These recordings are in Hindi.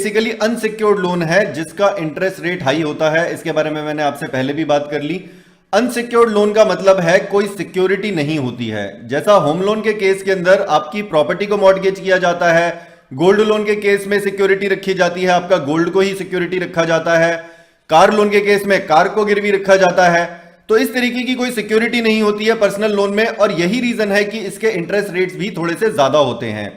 बेसिकली अनसिक्योर्ड लोन है जिसका इंटरेस्ट रेट हाई होता है। इसके बारे में मैंने आपसे पहले भी बात कर ली। अनसिक्योर्ड लोन का मतलब है कोई सिक्योरिटी नहीं होती है। जैसा होम लोन के केस के अंदर आपकी प्रॉपर्टी को मॉर्टगेज किया जाता है, गोल्ड लोन के केस में सिक्योरिटी रखी जाती है, आपका गोल्ड को ही सिक्योरिटी रखा जाता है, कार लोन के केस में कार को गिरवी रखा जाता है। तो इस तरीके की कोई सिक्योरिटी नहीं होती है पर्सनल लोन में, और यही रीजन है कि इसके इंटरेस्ट रेट्स भी थोड़े से ज्यादा होते हैं।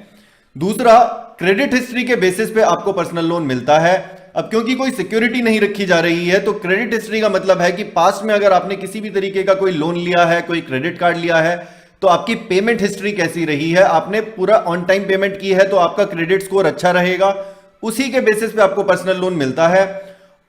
दूसरा, क्रेडिट हिस्ट्री के बेसिस पे आपको पर्सनल लोन मिलता है। अब क्योंकि कोई सिक्योरिटी नहीं रखी जा रही है, तो क्रेडिट हिस्ट्री का मतलब है कि पास्ट में अगर आपने किसी भी तरीके का कोई लोन लिया है, कोई क्रेडिट कार्ड लिया है, तो आपकी पेमेंट हिस्ट्री कैसी रही है, आपने पूरा ऑन टाइम पेमेंट की है तो आपका क्रेडिट स्कोर अच्छा रहेगा, उसी के बेसिस पे आपको पर्सनल लोन मिलता है।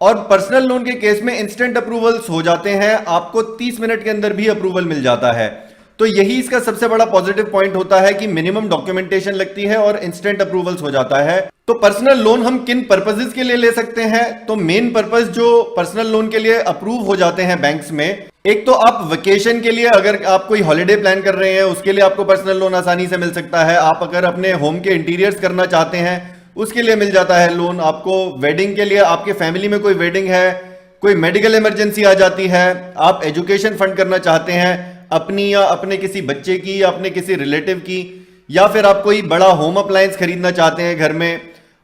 और पर्सनल लोन के केस में इंस्टेंट अप्रूवल्स हो जाते हैं, आपको 30 मिनट के अंदर भी अप्रूवल मिल जाता है। तो यही इसका सबसे बड़ा पॉजिटिव पॉइंट होता है कि मिनिमम डॉक्यूमेंटेशन लगती है और इंस्टेंट अप्रूवल्स हो जाता है। तो पर्सनल लोन हम किन पर्पसेस के लिए ले सकते हैं? तो मेन पर्पस जो पर्सनल लोन के लिए अप्रूव हो जाते हैं बैंक्स में, एक तो आप वेकेशन के लिए अगर आप कोई हॉलिडे प्लान कर रहे हैं उसके लिए आपको पर्सनल लोन आसानी से मिल सकता है। आप अगर अपने होम के इंटीरियर्स करना चाहते हैं उसके लिए मिल जाता है लोन। आपको वेडिंग के लिए, आपके फैमिली में कोई वेडिंग है, कोई मेडिकल इमरजेंसी आ जाती है, आप एजुकेशन फंड करना चाहते हैं अपनी या अपने किसी बच्चे की या अपने किसी रिलेटिव की, या फिर आप कोई बड़ा होम अप्लायंस खरीदना चाहते हैं घर में,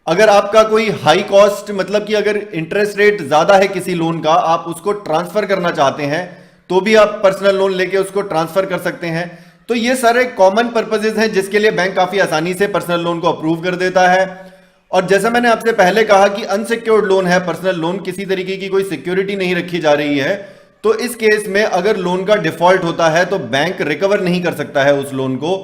अगर आपका कोई हाई कॉस्ट, मतलब कि अगर इंटरेस्ट रेट ज्यादा है किसी लोन का, आप उसको ट्रांसफर करना चाहते हैं तो भी आप पर्सनल लोन लेके उसको ट्रांसफर कर सकते हैं। तो ये सारे कॉमन पर्पसेस हैं जिसके लिए बैंक काफी आसानी से पर्सनल लोन को अप्रूव कर देता है। और जैसा मैंने आपसे पहले कहा कि अनसिक्योर्ड लोन है पर्सनल लोन, किसी तरीके की कोई सिक्योरिटी नहीं रखी जा रही है, तो इस केस में अगर लोन का डिफॉल्ट होता है तो बैंक रिकवर नहीं कर सकता है उस लोन को।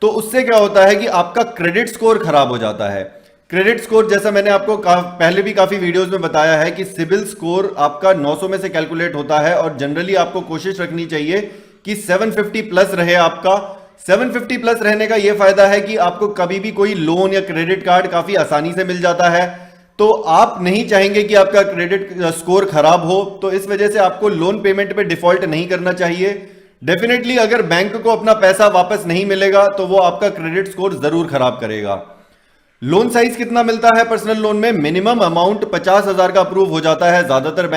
तो उससे क्या होता है कि आपका क्रेडिट स्कोर खराब हो जाता है। क्रेडिट स्कोर, जैसा मैंने आपको पहले भी काफी वीडियोस में बताया है कि सिबिल स्कोर आपका 900 में से कैलकुलेट होता है, और जनरली आपको कोशिश रखनी चाहिए कि 750 प्लस रहे आपका। 750 प्लस रहने का यह फायदा है कि आपको कभी भी कोई लोन या क्रेडिट कार्ड काफी आसानी से मिल जाता है। तो आप नहीं चाहेंगे कि आपका क्रेडिट स्कोर खराब हो, तो इस वजह से आपको लोन पेमेंट पे डिफॉल्ट नहीं करना चाहिए। डेफिनेटली अगर बैंक को अपना पैसा वापस नहीं मिलेगा तो वो आपका क्रेडिट स्कोर जरूर खराब करेगा। लोन साइज कितना मिलता है पर्सनल लोन में? मिनिमम अमाउंट 50,000 का अप्रूव हो जाता है ज्यादातर बैंक